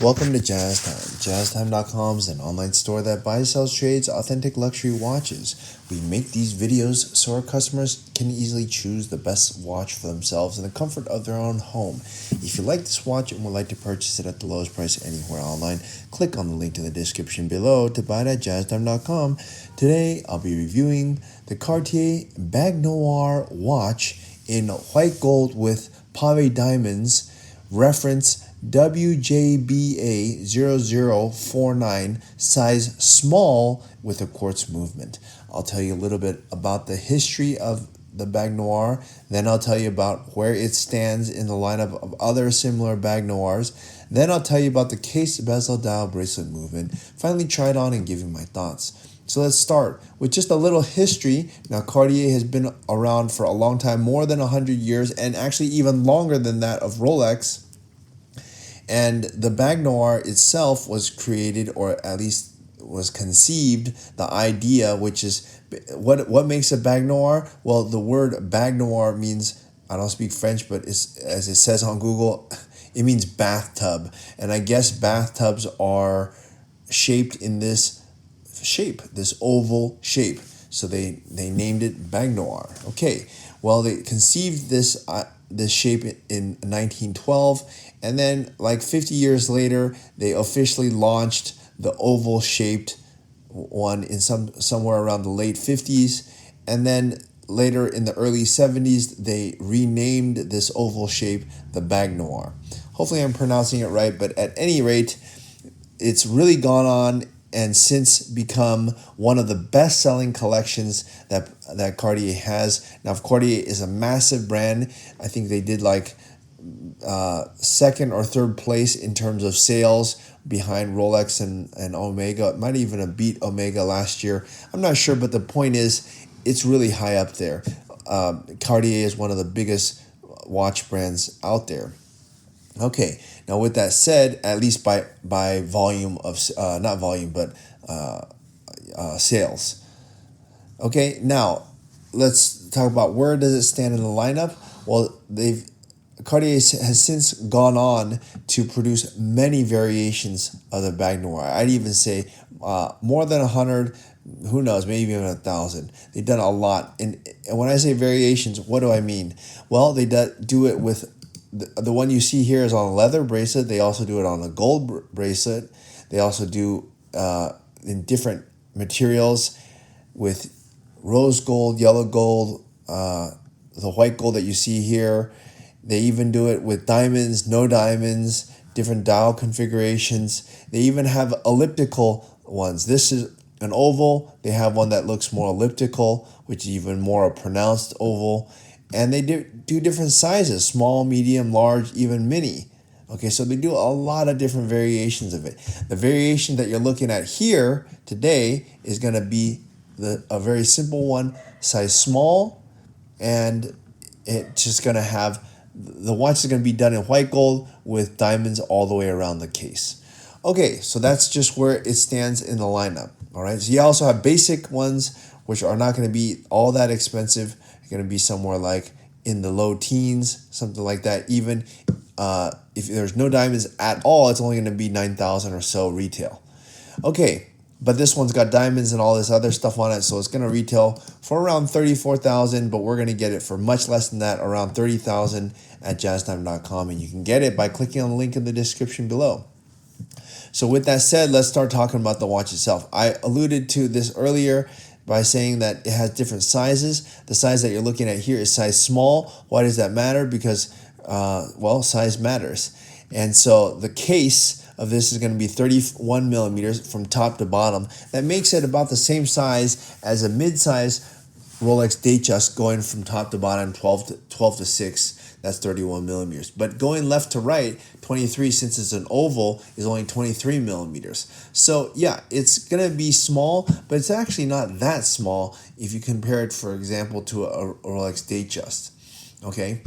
Welcome to Jazz Time. JazzTime.com is an online store that buys, sells, trades authentic luxury watches. We make these videos so our customers can easily choose the best watch for themselves in the comfort of their own home. If you like this watch and would like to purchase it at the lowest price anywhere online, click on the link in the description below to buy it at JazzTime.com. Today, I'll be reviewing the Cartier Baignoire watch in white gold with pave diamonds, reference WJBA0049, size small with a quartz movement. I'll tell you a little bit about the history of the Baignoire, then I'll tell you about where it stands in the lineup of other similar Baignoires, then I'll tell you about the case bezel dial bracelet movement, finally try it on and give you my thoughts. So let's start with just a little history. Now, Cartier has been around for a long time, more than 100 years, and actually even longer than that of Rolex. And the Baignoire itself was created, or at least was conceived, the idea, which is, what makes a Baignoire? Well, the word Baignoire means, I don't speak French, but it's, as it says on Google, it means bathtub. And I guess bathtubs are shaped in this shape, this oval shape. So they named it Baignoire. Okay, well, they conceived this shape in 1912, and then like 50 years later, they officially launched the oval-shaped one in somewhere around the late 50s, and then later in the early 70s, they renamed this oval shape the Baignoire. Hopefully I'm pronouncing it right, but at any rate, it's really gone on and since become one of the best-selling collections that Cartier has. Now, Cartier is a massive brand. I think they did like second or third place in terms of sales behind Rolex and Omega. It might even have beat Omega last year. I'm not sure, but the point is, it's really high up there. Cartier is one of the biggest watch brands out there. Okay, now with that said, at least by volume of, not volume, but sales. Okay, now let's talk about where does it stand in the lineup. Well, Cartier has since gone on to produce many variations of the Baignoire. I'd even say more than 100, who knows, maybe even 1,000. They've done a lot. And when I say variations, what do I mean? Well, they do it with the one you see here is on a leather bracelet. They also do it on a gold bracelet. They also do in different materials with rose gold, yellow gold, the white gold that you see here. They even do it with diamonds, no diamonds, different dial configurations. They even have elliptical ones. This is an oval. They have one that looks more elliptical, which is even more a pronounced oval. And they do different sizes, small, medium, large, even mini. Okay, so they do a lot of different variations of it. The variation that you're looking at here today is going to be a very simple one, size small, and it's just going to have, the watch is going to be done in white gold with diamonds all the way around the case. Okay, so that's just where it stands in the lineup. All right, so you also have basic ones, which are not going to be all that expensive. Going to be somewhere like in the low teens, something like that. Even if there's no diamonds at all, it's only going to be 9,000 or so retail. Okay, but this one's got diamonds and all this other stuff on it, so it's going to retail for around 34,000, but we're going to get it for much less than that, around 30,000 at jazztime.com, and you can get it by clicking on the link in the description below. So with that said, let's start talking about the watch itself. I alluded to this earlier by saying that it has different sizes. The size that you're looking at here is size small. Why does that matter? Because, well, size matters. And so the case of this is going to be 31 millimeters from top to bottom. That makes it about the same size as a mid-size Rolex Datejust, going from top to bottom, 12 to 6. That's 31 millimeters. But going left to right, 23, since it's an oval, is only 23 millimeters. So yeah, it's going to be small, but it's actually not that small if you compare it, for example, to a Rolex Datejust. Okay,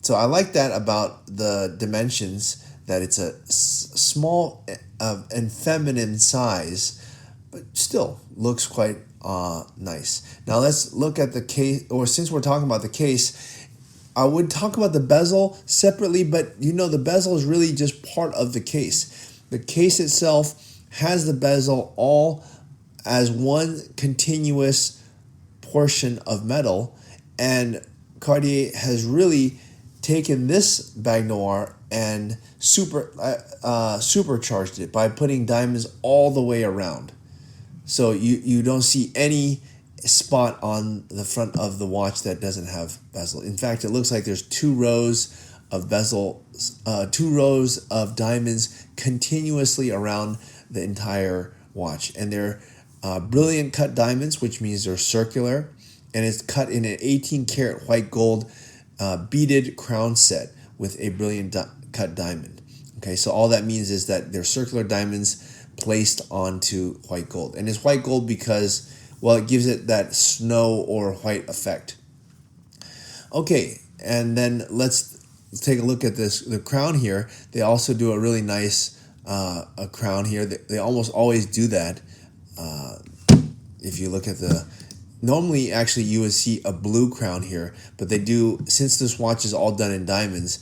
so I like that about the dimensions, that it's a small and feminine size, but still looks quite nice. Now let's look at the case, or since we're talking about the case, I would talk about the bezel separately, but you know the bezel is really just part of the case. The case itself has the bezel all as one continuous portion of metal, and Cartier has really taken this Baignoire and supercharged it by putting diamonds all the way around. So you don't see any spot on the front of the watch that doesn't have bezel. In fact, it looks like there's two rows of bezel, two rows of diamonds continuously around the entire watch, and they're brilliant cut diamonds, which means they're circular, and it's cut in an 18 karat white gold beaded crown set with a brilliant cut diamond. Okay, so all that means is that they're circular diamonds placed onto white gold, and it's white gold because, well, it gives it that snow or white effect. Okay, and then let's take a look at the crown here. They also do a really nice a crown here. They almost always do that. If you look at normally actually you would see a blue crown here, but they do, since this watch is all done in diamonds,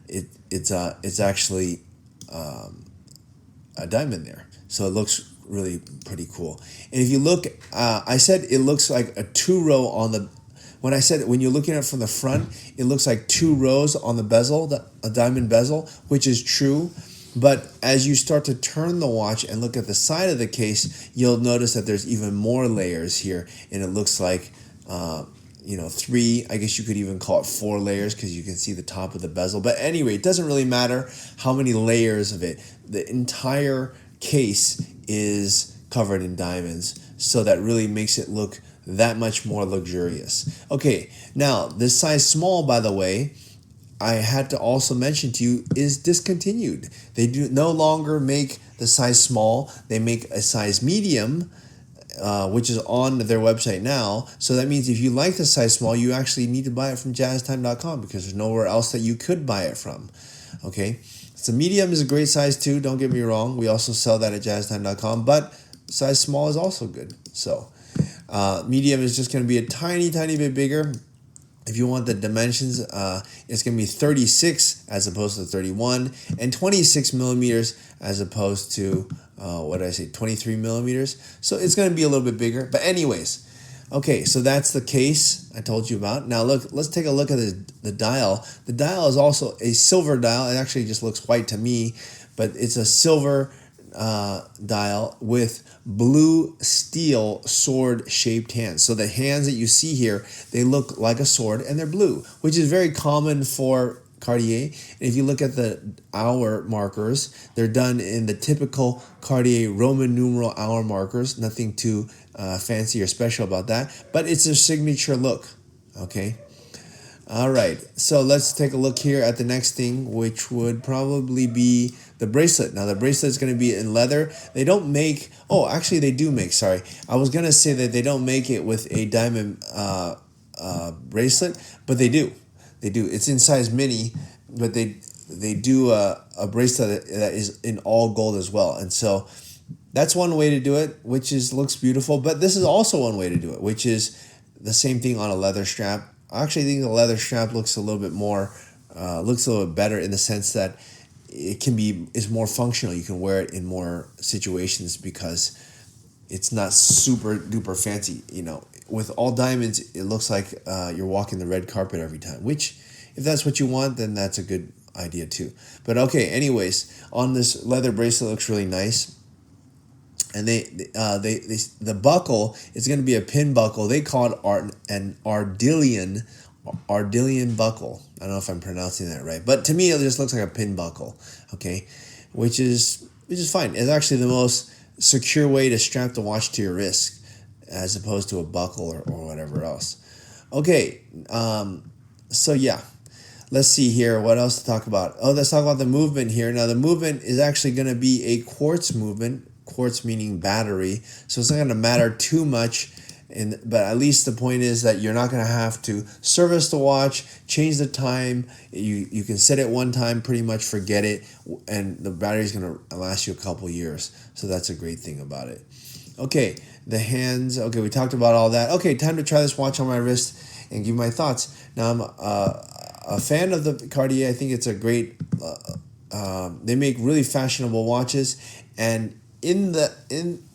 it's actually a diamond there. So it looks really pretty cool. And if you look, I said it looks like a two row on the, when you're looking at it from the front, it looks like two rows on the bezel, a diamond bezel, which is true. But as you start to turn the watch and look at the side of the case, you'll notice that there's even more layers here, and it looks like three, I guess you could even call it four layers, because you can see the top of the bezel. But anyway, it doesn't really matter how many layers of it. The entire case is covered in diamonds, so that really makes it look that much more luxurious. Okay, now this size small, by the way, I had to also mention to you, is discontinued. They do no longer make the size small. They make a size medium, which is on their website now. So that means if you like the size small, you actually need to buy it from jazztime.com, because there's nowhere else that you could buy it from. Okay, so medium is a great size too, don't get me wrong. We also sell that at jazztime.com, but size small is also good. So medium is just going to be a tiny bit bigger. If you want the dimensions, it's going to be 36 as opposed to 31, and 26 millimeters as opposed to, 23 millimeters. So it's going to be a little bit bigger. But anyways, okay, so that's the case I told you about. Now look, let's take a look at the dial. The dial is also a silver dial. It actually just looks white to me, but it's a silver dial with blue steel sword shaped hands. So the hands that you see here, they look like a sword, and they're blue, which is very common for Cartier. And if you look at the hour markers, they're done in the typical Cartier Roman numeral hour markers. Nothing too fancy or special about that, but it's a signature look. Okay. All right, so let's take a look here at the next thing, which would probably be the bracelet. Now, the bracelet is going to be in leather. They don't make, actually they do make, sorry. I was going to say that they don't make it with a diamond bracelet, but they do. They do. It's in size mini, but they do a bracelet that is in all gold as well. And so that's one way to do it, which looks beautiful. But this is also one way to do it, which is the same thing on a leather strap. I actually think the leather strap looks a little bit better in the sense that it's more functional. You can wear it in more situations because it's not super duper fancy. With all diamonds, it looks like you're walking the red carpet every time, which if that's what you want, then that's a good idea too. But okay, anyways, on this leather bracelet, looks really nice. And the buckle is going to be a pin buckle. They call it an Ardillian buckle. I don't know if I'm pronouncing that right, but to me it just looks like a pin buckle. Okay, which is fine. It's actually the most secure way to strap the watch to your wrist, as opposed to a buckle or whatever else. Okay, so yeah. Let's see here. What else to talk about? Let's talk about the movement here. Now, the movement is actually going to be a quartz movement. Quartz meaning battery. So it's not going to matter too much. But at least the point is that you're not going to have to service the watch, change the time. You can set it one time, pretty much forget it, and the battery is going to last you a couple years. So that's a great thing about it. Okay, the hands. Okay, we talked about all that. Okay, time to try this watch on my wrist and give my thoughts. Now a fan of the Cartier. I think it's a great. They make really fashionable watches, and in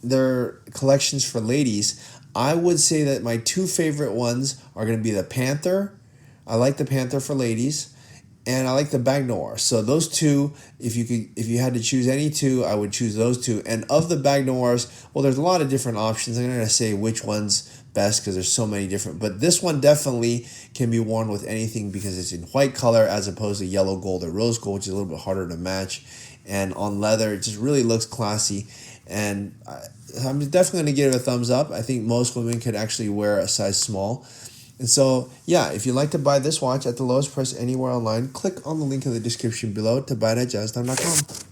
their collections for ladies, I would say that my two favorite ones are going to be the Panther. I like the Panther for ladies, and I like the Baignoire. So those two, if you had to choose any two, I would choose those two. And of the Baignoires, well, there's a lot of different options. I'm not going to say which one's best because there's so many different, but this one definitely can be worn with anything because it's in white color as opposed to yellow gold or rose gold, which is a little bit harder to match. And on leather, it just really looks classy. And I'm definitely going to give it a thumbs up. I think most women could actually wear a size small. And so, yeah, if you'd like to buy this watch at the lowest price anywhere online, click on the link in the description below to buy it at jazztime.com.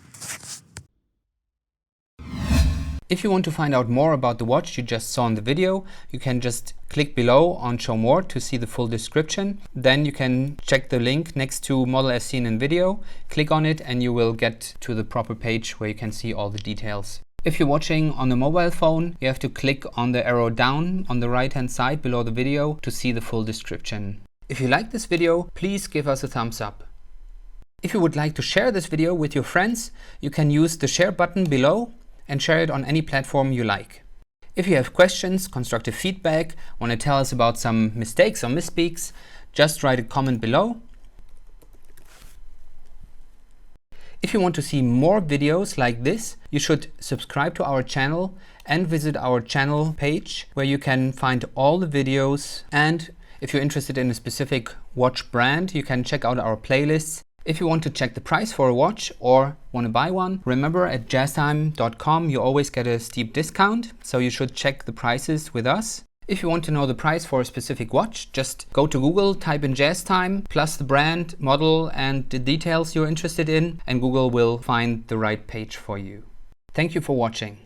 If you want to find out more about the watch you just saw in the video, you can just click below on Show More to see the full description. Then you can check the link next to Model as seen in video, click on it and you will get to the proper page where you can see all the details. If you're watching on a mobile phone, you have to click on the arrow down on the right hand side below the video to see the full description. If you like this video, please give us a thumbs up. If you would like to share this video with your friends, you can use the share button below and share it on any platform you like. If you have questions, constructive feedback, want to tell us about some mistakes or misspeaks, just write a comment below. If you want to see more videos like this, you should subscribe to our channel and visit our channel page where you can find all the videos. And if you're interested in a specific watch brand, you can check out our playlists. If you want to check the price for a watch or want to buy one, remember at jazztime.com you always get a steep discount, so you should check the prices with us. If you want to know the price for a specific watch, just go to Google, type in JazzTime, plus the brand, model and the details you're interested in, and Google will find the right page for you. Thank you for watching.